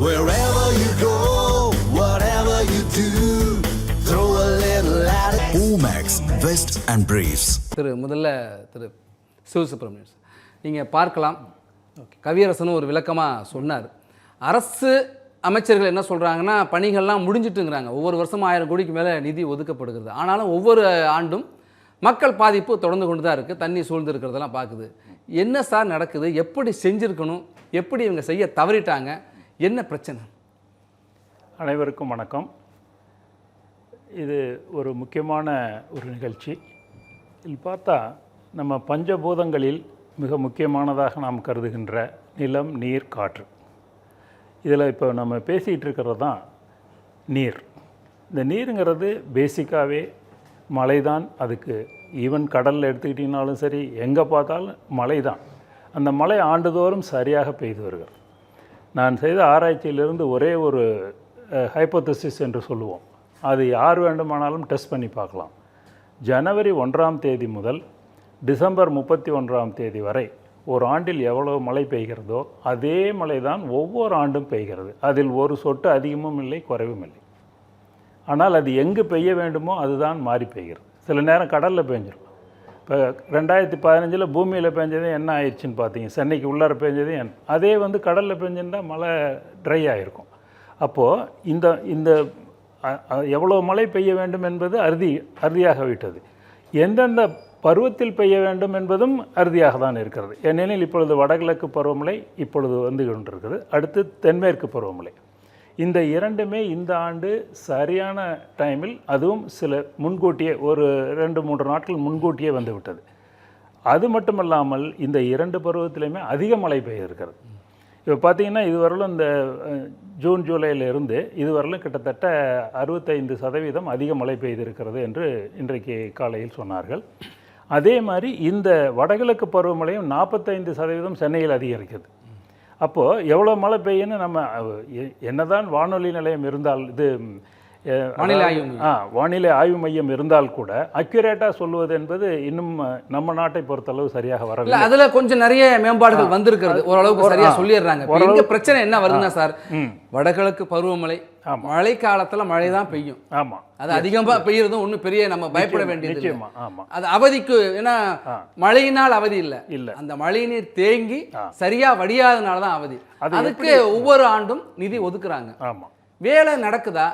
Wherever you go, whatever you do, throw a little at it. Omax, Vest and Briefs. முதல்ல சிவசுப்ரமணியன் நீங்கள் பார்க்கலாம், கவியரசனும் ஒரு விளக்கமாக சொன்னார். அரசு அமைச்சர்கள் என்ன சொல்கிறாங்கன்னா, பணிகள்லாம் முடிஞ்சிட்டுங்கிறாங்க. ஒவ்வொரு வருஷமும் 1000 கோடிக்கு மேலே நிதி ஒதுக்கப்படுகிறது. ஆனாலும் ஒவ்வொரு ஆண்டும் மக்கள் பாதிப்பு தொடர்ந்து கொண்டு தான் இருக்குது. தண்ணி சூழ்ந்து இருக்கிறதெல்லாம் பார்க்குது. என்ன சார் நடக்குது? எப்படி செஞ்சுருக்கணும்? எப்படி இவங்க செய்ய தவறிட்டாங்க? என்ன பிரச்சனை? அனைவருக்கும் வணக்கம். இது ஒரு முக்கியமான ஒரு நிகழ்ச்சி. இதில் பார்த்தா நம்ம பஞ்சபூதங்களில் மிக முக்கியமானதாக நாம் கருதுகின்ற நிலம், நீர், காற்று. இதில் இப்போ நம்ம பேசிகிட்டு இருக்கிறது தான் நீர். இந்த நீருங்கிறது பேசிக்காகவே மழை தான். அதுக்கு ஈவன் கடலில் எடுத்துக்கிட்டிங்கனாலும் சரி, எங்கே பார்த்தாலும் மழை தான். அந்த மழை ஆண்டுதோறும் சரியாக பெய்து வருகிறது. நான் செய்த ஆராய்ச்சியிலிருந்து ஒரே ஒரு ஹைப்போதசிஸ் என்று சொல்லுவோம், அது யார் வேண்டுமானாலும் டெஸ்ட் பண்ணி பார்க்கலாம். ஜனவரி 1ஆம் தேதி முதல் டிசம்பர் 31ஆம் தேதி வரை ஒரு ஆண்டில் எவ்வளவு மழை பெய்கிறதோ அதே மழை தான் ஒவ்வொரு ஆண்டும் பெய்கிறது. அதில் ஒரு சொட்டு அதிகமும் இல்லை, குறைவும் இல்லை. ஆனால் அது எங்கு பெய்ய வேண்டுமோ அதுதான் மாறி பெய்கிறது. சில நேரம் கடலில் பெஞ்சிடும். இப்போ 2015 பூமியில் பெஞ்சதே என்ன ஆயிடுச்சுன்னு பார்த்தீங்க, சென்னைக்கு உள்ளார பெஞ்சதே அதே கடலில் பெஞ்சிருந்தால் மழை ட்ரை ஆகிருக்கும். அப்போது இந்த எவ்வளோ மழை பெய்ய வேண்டும் என்பது அறுதியாக விட்டது. எந்தெந்த பருவத்தில் பெய்ய வேண்டும் என்பதும் அறுதியாக தான் இருக்கிறது. ஏனெனில் இப்பொழுது வடகிழக்கு பருவமழை இப்பொழுது வந்து கொண்டிருக்கிறது. அடுத்து தென்மேற்கு பருவமழை. இந்த இரண்டுமே இந்த ஆண்டு சரியான டைமில், அதுவும் சில முன்கூட்டியே ஒரு 2-3 நாட்கள் முன்கூட்டியே வந்து விட்டது. அது மட்டுமல்லாமல் இந்த 2 பருவத்திலையுமே அதிக மழை பெய்திருக்கிறது. இப்போ பார்த்தீங்கன்னா இதுவரையிலும் இந்த ஜூன் ஜூலையிலிருந்து இதுவரையிலும் கிட்டத்தட்ட 65% அதிக மழை பெய்திருக்கிறது என்று இன்றைக்கு காலையில் சொன்னார்கள். அதே மாதிரி இந்த வடகிழக்கு பருவமழையும் 45% சென்னையில் அதிகரிக்குது. அப்போது எவ்வளோ மழை பெய்யுன்னு நம்ம என்னதான் வானொலி நிலையம் இருந்தால், இது வானிலை ஆய்வு மையம் இருந்தால் கூட அக்யூரேட்டாக சொல்லுவது என்பது இன்னும் நம்ம நாட்டை பொறுத்தளவு சரியாக வரல. அதுல கொஞ்சம் நிறைய மேம்பாடுகள் வந்திருக்கிறது, ஓரளவுக்கு சரியா சொல்லிடுறாங்க. பிரச்சனை என்ன வருதுன்னா சார், வடகிழக்கு பருவமழை மழை காலத்துல மழை தான் பெய்யும். ஆமா, அது அதிகமா பெய்யறதும் ஒன்றும் பெரிய நம்ம பயப்பட வேண்டியது. அது அவதிக்கு, ஏன்னா மழையினால் அவதி இல்ல, அந்த மழை நீர் தேங்கி சரியா வடியாதனால தான் அவதி. அதுக்கு ஒவ்வொரு ஆண்டும் நிதி ஒதுக்குறாங்க. ஆமா, வேலை நடக்குதா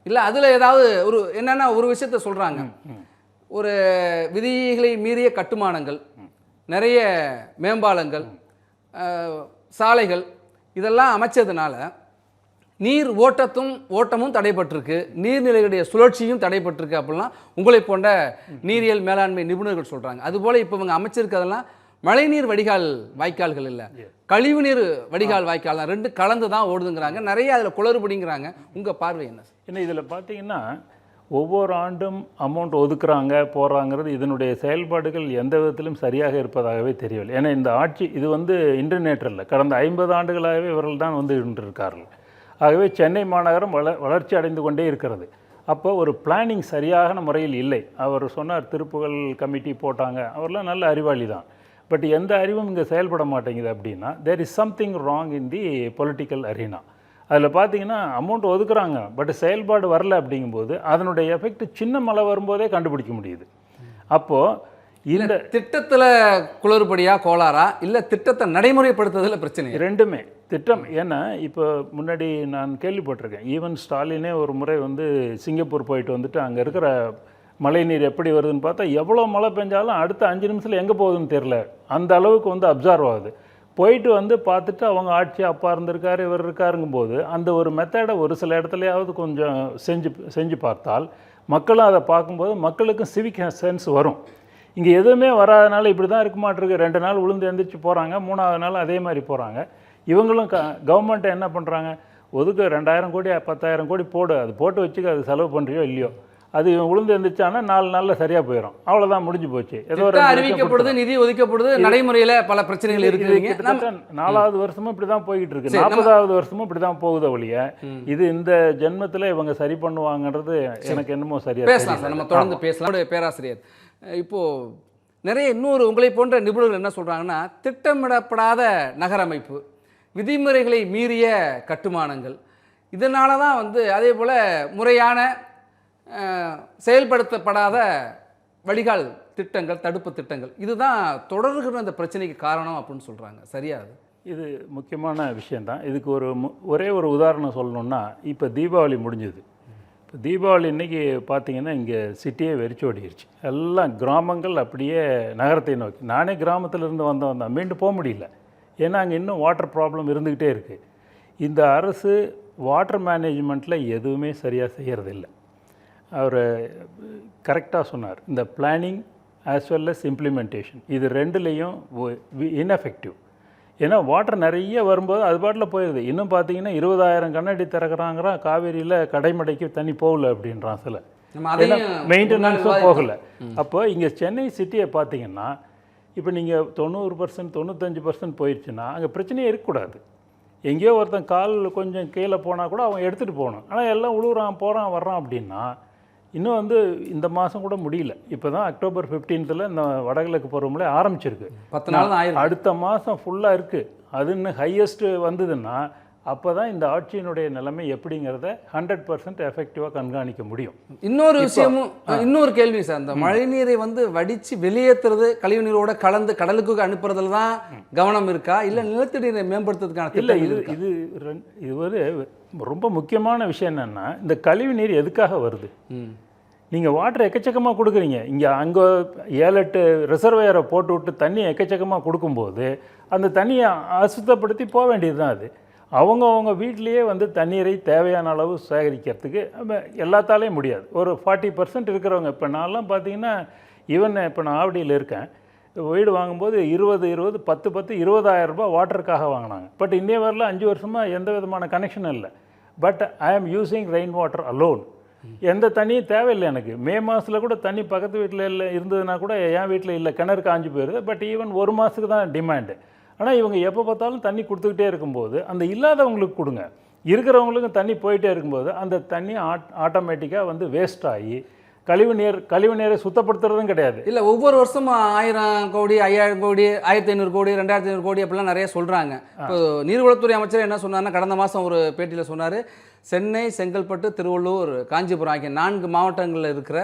இல்லை அதில் ஏதாவது ஒரு என்னென்னா ஒரு விஷயத்த சொல்கிறாங்க, ஒரு விதிகளை மீறிய கட்டுமானங்கள், நிறைய மேம்பாலங்கள், சாலைகள் இதெல்லாம் அமைச்சதுனால நீர் ஓட்டமும் தடைப்பட்டிருக்கு, நீர்நிலைகளுடைய சுழற்சியும் தடைப்பட்டிருக்கு அப்படிலாம் உங்களை போன்ற நீரியல் மேலாண்மை நிபுணர்கள் சொல்கிறாங்க. அதுபோல் இப்போ இவங்க அமைச்சிருக்கிறதெல்லாம் மழைநீர் வடிகால் வாய்க்கால்கள் இல்லை, கழிவுநீர் வடிகால் வாய்க்கால் தான், 2 கலந்து தான் ஓடுதுங்கிறாங்க. நிறைய அதில் குளறுபடிங்கிறாங்க. உங்கள் பார்வை என்ன? ஏன்னா இதில் பார்த்தீங்கன்னா ஒவ்வொரு ஆண்டும் அமௌண்ட் ஒதுக்குறாங்க போடுறாங்கிறது இதனுடைய செயல்பாடுகள் எந்த விதத்திலும் சரியாக இருப்பதாகவே தெரியவில்லை. ஏன்னா இந்த ஆட்சி இது இன்டர்நேட்டர் இல்லை, கடந்த 50 ஆண்டுகளாகவே இவர்கள் தான் இருக்கார்கள். ஆகவே சென்னை மாநகரம் வளர்ச்சி அடைந்து கொண்டே இருக்கிறது. அப்போ ஒரு பிளானிங் சரியான முறையில் இல்லை. அவர் சொன்னார் திருப்புகழ் கமிட்டி போட்டாங்க, அவர்லாம் நல்ல அறிவாளி தான். பட் எந்த அறிவும் இங்கே செயல்பட மாட்டேங்குது. அப்படின்னா there is something wrong in the political arena. அதில் பார்த்தீங்கன்னா அமௌண்ட் ஒதுக்குறாங்க, பட் செயல்பாடு வரல. அப்படிங்கும்போது அதனுடைய எஃபெக்ட் சின்ன மழை வரும்போதே கண்டுபிடிக்க முடியுது. அப்போது இந்த திட்டத்தில் குளறுபடியா கோளாறா இல்லை திட்டத்தை நடைமுறைப்படுத்துறதுல பிரச்சனை? ரெண்டுமே திட்டம். ஏன்னா இப்போ முன்னாடி நான் கேள்விப்பட்டிருக்கேன், ஈவன் ஸ்டாலினே ஒரு முறை சிங்கப்பூர் போயிட்டு வந்துட்டு அங்கே இருக்கிற மழை நீர் எப்படி வருதுன்னு பார்த்தா எவ்வளோ மழை பெஞ்சாலும் அடுத்த 5 நிமிஷத்தில் எங்கே போகுதுன்னு தெரில, அந்த அளவுக்கு அப்சர்வ் ஆகுது. போயிட்டு பார்த்துட்டு அவங்க ஆட்சி அப்பா இருந்திருக்காரு இவர் இருக்காருங்கும்போது அந்த ஒரு மெத்தடை ஒரு சில இடத்துலையாவது கொஞ்சம் செஞ்சு பார்த்தால் மக்களும் அதை பார்க்கும்போது மக்களுக்கும் சிவிக் சென்ஸ் வரும். இங்கே எதுவுமே வராதனால இப்படி தான் இருக்க மாட்டிருக்கு. 2 நாள் உளுந்து எந்திரிச்சு போகிறாங்க, 3ஆவது நாள் அதே மாதிரி போகிறாங்க. இவங்களும் கவர்மெண்ட்டை என்ன பண்ணுறாங்க, ஒதுக்கு 2000 கோடி 10,000 கோடி போடு, அது போட்டு வச்சுக்க, அது செலவு பண்ணுறியோ இல்லையோ, அது உளுந்து எழுந்துச்சானா 4 நாளில் சரியாக போயிடும், அவ்வளோதான், முடிஞ்சு போச்சு. ஏதோ அறிவிக்கப்படுது, நிதி ஒதுக்கப்படுது, நடைமுறையில் பல பிரச்சனைகள் இருக்குது. 4வது வருஷமும் இப்படி தான் போய்கிட்டு இருக்கு, 40வது வருஷமும் இப்படி தான் போகுது ஒழிய இது இந்த ஜென்மத்தில் இவங்க சரி பண்ணுவாங்கன்றது எனக்கு என்னமோ சரியாக பேசலாம். நம்ம தொடர்ந்து பேசலாம். பேராசிரியர், இப்போது நிறைய இன்னொரு உங்களை போன்ற நிபுணர்கள் என்ன சொல்கிறாங்கன்னா, திட்டமிடப்படாத நகரமைப்பு, விதிமுறைகளை மீறிய கட்டுமானங்கள், இதனால தான் வந்து அதே போல் முறையான செயல்படுத்தப்படாத வடிகால் திட்டங்கள், தடுப்பு திட்டங்கள், இதுதான் தொடர்கிற அந்த பிரச்சனைக்கு காரணம் அப்படின்னு சொல்கிறாங்க. சரியா? அது இது முக்கியமான விஷயந்தான். இதுக்கு ஒரே ஒரு உதாரணம் சொல்லணுன்னா, இப்போ தீபாவளி முடிஞ்சது. இப்போ தீபாவளி இன்றைக்கி பார்த்திங்கன்னா இங்கே சிட்டியே வெறிச்சோடிடுச்சு. எல்லாம் கிராமங்கள் அப்படியே நகரத்தை நோக்கி. நானே கிராமத்திலேருந்து வந்தவன் தான், மீண்டும் போக முடியல. ஏன்னா அங்கே இன்னும் வாட்டர் ப்ராப்ளம் இருந்துக்கிட்டே இருக்குது. இந்த அரசு வாட்டர் மேனேஜ்மெண்ட்டில் எதுவுமே சரியாக செய்கிறதில்ல. அவர் கரெக்டாக சொன்னார். இந்த planning as well as implementation, இது ரெண்டுலேயும் இன்எஃபெக்டிவ். ஏன்னா வாட்டர் நிறைய வரும்போது அது பாட்டில் போயிடுது. இன்னும் பார்த்தீங்கன்னா 20,000 கண்ணாடி திறக்கிறாங்கிறான், காவேரியில் கடைமடைக்கு தண்ணி போகல அப்படின்றான். சில மெயின்டெனன்ஸும் போகலை. அப்போ இங்கே சென்னை சிட்டியை பார்த்தீங்கன்னா இப்போ நீங்கள் 90%, 95% போயிடுச்சுன்னா அங்கே பிரச்சனையே இருக்கக்கூடாது. எங்கேயோ ஒருத்தன் கால் கொஞ்சம் கீழே போனால் கூட அவன் எடுத்துகிட்டு போகணும். ஆனால் எல்லாம் உழுவுறான், போகிறான், வர்றான் அப்படின்னா இன்னும் வந்து இந்த மாதம் கூட முடியல. இப்போ தான் அக்டோபர் 15th இந்த வடகிழக்கு பருவமழை ஆரம்பிச்சிருக்கு. 10 நாள் தான் ஆயிருக்கு. அடுத்த மாதம் ஃபுல்லாக இருக்குது. அது இன்னும் ஹையஸ்ட்டு வந்ததுன்னா அப்போ தான் இந்த ஆட்சியினுடைய நிலைமை எப்படிங்கிறத 100% எஃபெக்டிவாக கண்காணிக்க முடியும். இன்னொரு விஷயமும், இன்னொரு கேள்வி சார், அந்த மழைநீரை வந்து வடித்து வெளியேற்றுறது, கழிவு நீரோட கலந்து கடலுக்கு அனுப்புறதுல தான் கவனம் இருக்கா, இல்லை நிலத்தடி நீரை மேம்படுத்துறதுக்கான இல்லை? இது ஒரு ரொம்ப முக்கியமான விஷயம் என்னென்னா, இந்த கழிவு நீர் எதுக்காக வருது? நீங்கள் வாட்டர் எக்கச்சக்கமாக கொடுக்குறீங்க. இங்கே அங்கே 7-8 ரிசர்வேயரை போட்டு விட்டு தண்ணி எக்கச்சக்கமாக கொடுக்கும்போது அந்த தண்ணியை அசுத்தப்படுத்தி போக வேண்டியது தான். அது அவங்க வீட்டிலையே வந்து தண்ணீரை தேவையான அளவு சேகரிக்கிறதுக்கு எல்லாத்தாலேயும் முடியாது. ஒரு 40% இருக்கிறவங்க, இப்போ நான்லாம் பார்த்தீங்கன்னா ஈவன் இப்போ நான் ஆவடியில் இருக்கேன், வீடு வாங்கும்போது 20 10 20,000 ரூபாய் வாட்டருக்காக வாங்கினாங்க. பட் இன்னைய வரல 5 வருஷமாக எந்த விதமான கனெக்ஷனும் இல்லை. பட் ஐ ஆம் யூஸிங் ரெயின் வாட்டர் அலோன். எந்த தண்ணியும் தேவையில்லை எனக்கு. மே மாதத்தில் கூட தண்ணி பக்கத்து வீட்டில் இல்லை இருந்ததுன்னா கூட என் வீட்டில் இல்லை, கிணறு காஞ்சி போயிடுது. பட் ஈவன் 1 மாதத்துக்கு தான் டிமாண்டு. ஆனால் இவங்க எப்போ பார்த்தாலும் தண்ணி கொடுத்துக்கிட்டே இருக்கும்போது அந்த இல்லாதவங்களுக்கு கொடுங்க, இருக்கிறவங்களுக்கும் தண்ணி போயிட்டே இருக்கும்போது அந்த தண்ணி ஆட்டோமேட்டிக்காக வந்து வேஸ்ட் ஆகி கழிவு நீரை சுத்தப்படுத்துறதும் கிடையாது. இல்லை, ஒவ்வொரு வருஷமும் 1000 கோடி, 5000 கோடி, 1500 கோடி, 2500 கோடி அப்படிலாம் நிறைய சொல்கிறாங்க. இப்போ நீர்வளத்துறை அமைச்சர் என்ன சொன்னார்னா, கடந்த மாதம் ஒரு பேட்டியில் சொன்னார், சென்னை, செங்கல்பட்டு, திருவள்ளூர், காஞ்சிபுரம் ஆகிய 4 மாவட்டங்களில் இருக்கிற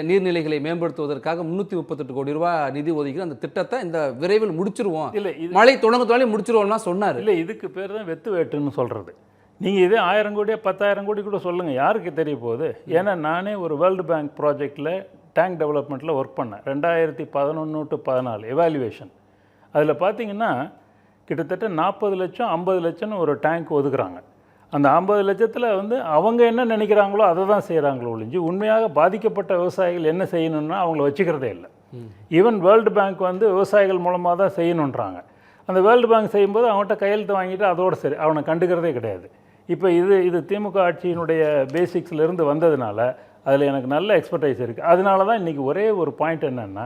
நீர்நிலைகளை மேம்படுத்துவதற்காக 338 கோடி ரூபாய் நிதி ஒதுக்கி அந்த திட்டத்தை இந்த விரைவில் முடிச்சிருவோம், இல்லை மழை தொடங்கத்தாலே முடிச்சிருவோம்னா சொன்னார். இல்லை, இதுக்கு பேர் தான் வெத்து வேட்டுன்னு சொல்கிறது. நீங்கள் இதே 1000 கோடியோ 10,000 கோடி கூட சொல்லுங்கள், யாருக்கு தெரிய போகுது? ஏன்னா நானே ஒரு வேர்ல்டு பேங்க் ப்ராஜெக்டில் டேங்க் டெவலப்மெண்ட்டில் ஒர்க் பண்ணேன் 2011 to 14 எவாலுவேஷன். அதில் பார்த்தீங்கன்னா கிட்டத்தட்ட 40 லட்சம் 50 லட்சம்னு ஒரு டேங்க் ஒதுக்குறாங்க. அந்த 50 லட்சத்தில் வந்து அவங்க என்ன நினைக்கிறாங்களோ அதை தான் செய்கிறாங்களோ ஒழிஞ்சு உண்மையாக பாதிக்கப்பட்ட விவசாயிகள் என்ன செய்யணும்னா அவங்கள வச்சுக்கிறதே இல்லை. ஈவன் வேர்ல்டு பேங்க் வந்து விவசாயிகள் மூலமாக தான் செய்யணுன்றாங்க. அந்த வேர்ல்டு பேங்க் செய்யும்போது அவன்கிட்ட கையெழுத்து வாங்கிட்டு அதோடு சரி, அவனை கண்டுக்கிறதே கிடையாது. இப்போ இது திமுக ஆட்சியினுடைய பேசிக்ஸ்லேருந்து வந்ததுனால அதில் எனக்கு நல்ல எக்ஸ்பர்டைஸ் இருக்குது. அதனால தான் இன்றைக்கி ஒரே ஒரு பாயிண்ட் என்னென்னா,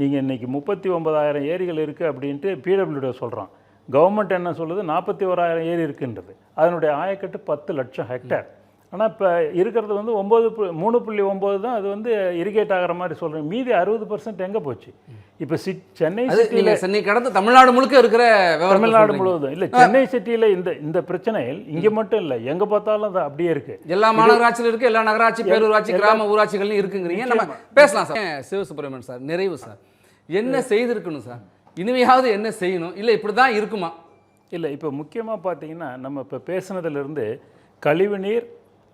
நீங்கள் இன்றைக்கி 39,000 ஏரிகள் இருக்குது அப்படின்ட்டு பிடபிள்யூடி சொல்கிறான். கவர்மெண்ட் என்ன சொல்லுது, 41,000 ஏரி இருக்குன்றது. அதனுடைய ஆயக்கட்டு 10 லட்சம் ஹெக்டேர். ஆனால் இப்போ இருக்கிறது வந்து 3.9 தான் அது வந்து இரிகேட் ஆகிற மாதிரி சொல்கிறேன். மீதி 60% எங்கே போச்சு? இப்போ சென்னை சிட்டியில், சென்னை கடந்து தமிழ்நாடு முழுக்க இருக்கிற, தமிழ்நாடு முழுவதும் இல்லை, சென்னை சிட்டியில் இந்த பிரச்சனைகள் இங்கே மட்டும் இல்லை, எங்கே பார்த்தாலும் அது அப்படியே இருக்குது. எல்லா மாநகராட்சியில் இருக்குது, எல்லா நகராட்சி, பேரூராட்சி, கிராம ஊராட்சிகள்லையும் இருக்குங்கிறீங்க. நம்ம பேசலாம் சார். சிவசுப்ரமணியன் சார், நிறைவு சார், என்ன செய்திருக்கணும் சார்? இனிமையாவது என்ன செய்யணும், இல்லை இப்படி தான் இருக்குமா? இல்லை, இப்போ முக்கியமாக பார்த்தீங்கன்னா நம்ம இப்போ பேசுனதுலேருந்து கழிவுநீர்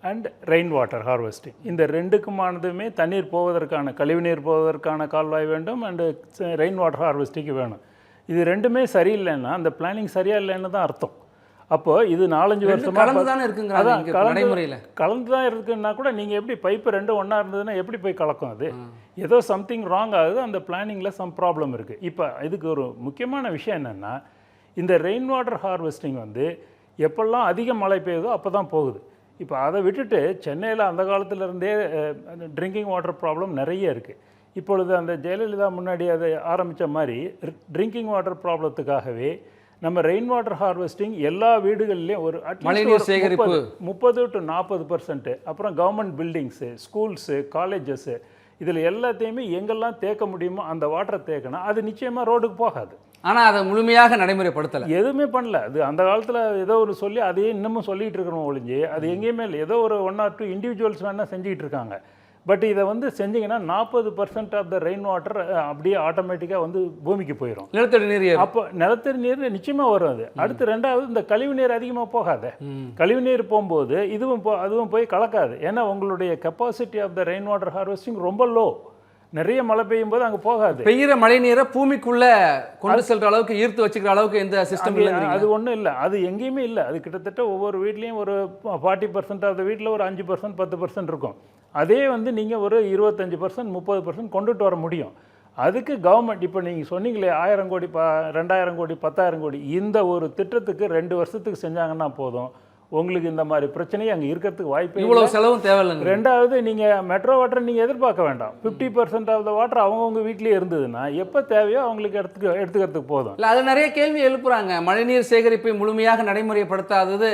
அண்ட் ரெயின் வாட்டர் ஹார்வெஸ்டிங், இந்த ரெண்டுக்குமானதுமே தண்ணீர் போவதற்கான, கழிவுநீர் போவதற்கான கால்வாய் வேண்டும், அண்டு ரெயின் வாட்டர் ஹார்வெஸ்டிங்கு வேணும். இது ரெண்டுமே சரியில்லைன்னா அந்த பிளானிங் சரியாக இல்லைன்னு தான் அர்த்தம். அப்போது இது 4-5 வருஷமாக கலந்து தானே இருக்குங்க. கலந்து தான் இருக்குன்னா கூட நீங்கள் எப்படி பைப்பு 2 ஒன்றா இருந்ததுன்னா எப்படி போய் கலக்கும்? அது ஏதோ சம்திங் ராங் ஆகுது, அந்த பிளானிங்கில் சம் ப்ராப்ளம் இருக்குது. இப்போ இதுக்கு ஒரு முக்கியமான விஷயம் என்னென்னா, இந்த ரெயின் வாட்டர் ஹார்வெஸ்டிங் வந்து எப்பெல்லாம் அதிக மழை பெய்யுதோ அப்போ தான் போகுது. இப்போ அதை விட்டுட்டு சென்னையில் அந்த காலத்திலேருந்தே ட்ரிங்கிங் வாட்டர் ப்ராப்ளம் நிறைய இருக்குது. இப்பொழுது அந்த ஜெயலலிதா முன்னாடி அதை ஆரம்பித்த மாதிரி ட்ரிங்கிங் வாட்டர் ப்ராப்ளத்துக்காகவே நம்ம ரெயின் வாட்டர் ஹார்வெஸ்டிங் எல்லா வீடுகள்லேயும் ஒரு மழைநீர் சேகரிப்பு 30 to 40%, அப்புறம் கவர்மெண்ட் பில்டிங்ஸு, ஸ்கூல்ஸு, காலேஜஸ்ஸு, இதில் எல்லாத்தையுமே எங்கெல்லாம் தேக்க முடியுமோ அந்த வாட்டரை தேக்கினா அது நிச்சயமாக ரோடுக்கு போகாது. ஆனால் அதை முழுமையாக நடைமுறைப்படுத்தலை. எதுவுமே பண்ணல. அது அந்த காலத்தில் ஏதோ ஒரு சொல்லி அதையே இன்னமும் சொல்லிகிட்டு இருக்கிறோம் ஒழிஞ்சு அது எங்கேயுமே இல்லை. ஏதோ ஒரு 1 or 2 இண்டிவிஜுவல்ஸ் வேணால் செஞ்சுக்கிட்டு இருக்காங்க. பட் இதை வந்து செஞ்சிங்கன்னா 40% ஆஃப் த ரெயின் வாட்டர் அப்படியே ஆட்டோமேட்டிக்காக வந்து பூமிக்கு போயிடும். நிலத்தடி நீர் அப்போ நிலத்தடி நீர் நிச்சயமாக வரும். அது அடுத்து ரெண்டாவது இந்த கழிவு நீர் அதிகமாக போகாது. கழிவு நீர் போகும்போது அதுவும் போய் கலக்காது. ஏன்னா உங்களுடைய capacity of the rain water harvesting ரொம்ப லோ. நிறைய மழை பெய்யும் போது அங்கே போகாது. பெய்கிற மழை நீரை பூமிக்குள்ள கொண்டு செல்ற அளவுக்கு ஈர்த்து வச்சுக்கிற அளவுக்கு எந்த சிஸ்டம் இல்லை. அது ஒன்றும் இல்லை. அது எங்கேயுமே இல்லை. அது கிட்டத்தட்ட ஒவ்வொரு வீட்லேயும் ஒரு 40% ஆஃப் த வீட்டில் ஒரு 5% 10% இருக்கும். அதே வந்து நீங்கள் ஒரு 25% 30% கொண்டுட்டு வர முடியும். அதுக்கு கவர்மெண்ட் இப்போ நீங்கள் சொன்னீங்களே 1000 கோடி 2000 கோடி 10,000 கோடி இந்த ஒரு திட்டத்துக்கு 2 வருஷத்துக்கு செஞ்சாங்கன்னா போதும். உங்களுக்கு இந்த மாதிரி பிரச்சனையே அங்கே இருக்கிறதுக்கு வாய்ப்பு இவ்வளவு செலவும் தேவையில்லைங்க. ரெண்டாவது நீங்கள் மெட்ரோ வாட்டர் நீங்கள் எதிர்பார்க்க வேண்டாம். 50% ஆஃப் த வாட்டர் அவங்கவுங்க வீட்லேயே இருந்ததுன்னா எப்போ தேவையோ அவங்களுக்கு எடுத்துக்கிறதுக்கு போதும். இல்லை, அது நிறைய கேள்வி எழுப்புறாங்க. மழைநீர் சேகரிப்பை முழுமையாக நடைமுறைப்படுத்தாதது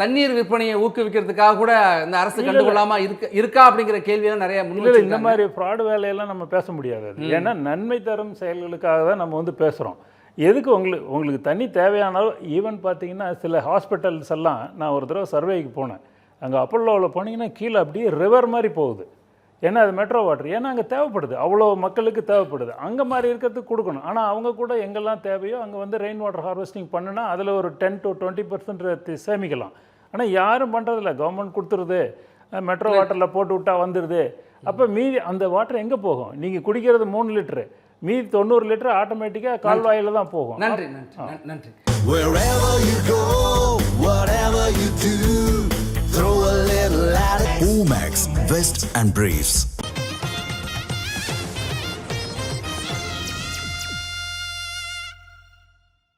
தண்ணீர் விற்பனையை ஊக்குவிக்கிறதுக்காக கூட இந்த அரசு கண்டுகொள்ளாம இருக்கா அப்படிங்கிற கேள்வியெல்லாம் நிறைய முன்னிலை. இந்த மாதிரி ஃப்ராடு வேலையெல்லாம் நம்ம பேச முடியாது. ஏன்னா நன்மை தரும் செயல்களுக்காக தான் நம்ம வந்து பேசுகிறோம். எதுக்கு உங்களுக்கு தண்ணி தேவையானாலும் ஈவன் பார்த்தீங்கன்னா சில ஹாஸ்பிட்டல்ஸ் எல்லாம் நான் ஒரு தடவை சர்வேக்கு போனேன். அங்கே அப்பல்லோவில் போனீங்கன்னா கீழே அப்படியே ரிவர் மாதிரி போகுது. ஏன்னா அது மெட்ரோ வாட்டர். ஏன்னா அங்கே தேவைப்படுது, அவ்வளோ மக்களுக்கு தேவைப்படுது. அங்கே மாதிரி இருக்கிறதுக்கு கொடுக்கணும். ஆனால் அவங்க கூட எங்கெல்லாம் தேவையோ அங்கே வந்து ரெயின் வாட்டர் ஹார்வெஸ்டிங் பண்ணுனா அதில் ஒரு 10 to 20% சேமிக்கலாம். ஆனால் யாரும் பண்ணுறதில்ல. கவர்மெண்ட் கொடுத்துருது, மெட்ரோ வாட்டரில் போட்டு விட்டா வந்துடுது. அப்போ மீதி அந்த வாட்டர் எங்கே போகும்? நீங்கள் குடிக்கிறது 3 லிட்டரு, மீதி 90 லிட்டர் ஆட்டோமேட்டிக்காக கால்வாயில் தான் போகும். நன்றி நன்றி. Wherever you go, whatever you do, throw a little at it. Omax, Vest and Briefs.